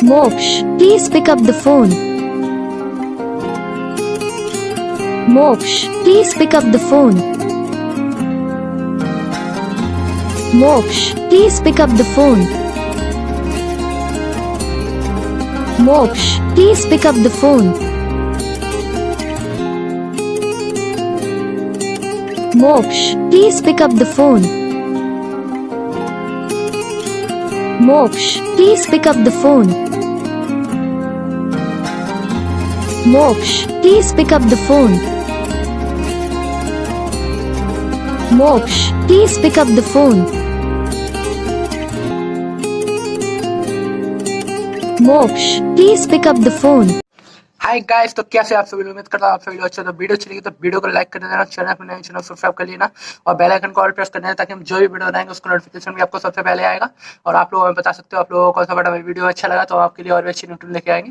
Moksh, please pick up the phone. Moksh, please pick up the phone. Moksh, please pick up the phone. Moksh, please pick up the phone. Moksh, please pick up the phone. Moksh, please pick up the phone. Moksh, please pick up the phone. Moksh, please pick up the phone. Moksh, please pick up the phone. Hi guys, तो कैसे आप सभी लोग? उम्मीद करता हूँ आप सभी लोग अच्छे। तो वीडियो चलेगी तो वीडियो को लाइक कर देना, चैनल पर नए चैनल सब्सक्राइब कर लेना और बेल आइकन को ऑल प्रेस कर देना ताकि हम जो भी वीडियो बनाएंगे उसका नोटिफिकेशन भी आपको सबसे पहले आएगा। और आप लोग हमें बता सकते हो आप लोगों को कौन सा बड़ा वीडियो अच्छा लगा, तो आपके लिए और भी अच्छी न्यूट्रल लेके आएंगे,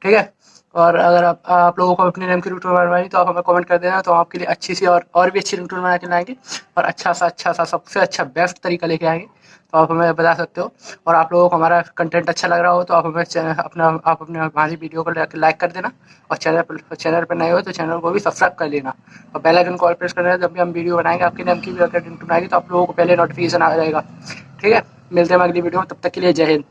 ठीक है। और अगर आप लोगों को अपने नेम की न्यूट्रल बनवानी तो आप हमें कमेंट कर देना, तो आपके लिए अच्छी सी और भी अच्छी न्यूट्रल बना के लाएंगे और अच्छा सा सबसे अच्छा बेस्ट तरीका लेके आएंगे, तो आप हमें बता सकते हो। और आप लोगों को हमारा कंटेंट अच्छा लग रहा हो तो आप हमें अपने हमारी वीडियो को लाइक कर देना और चैनल पर नए हो तो चैनल को भी सब्सक्राइब कर लेना और बेल आइकन को ऑल प्रेस कर देना। जब भी हम वीडियो बनाएंगे आपके नाम की भी अगर ringtone आएगी तो आप लोगों को पहले नोटिफिकेशन आ जाएगा, ठीक है। मिलते हैं अगली वीडियो में, तब तक के लिए जय हिंद।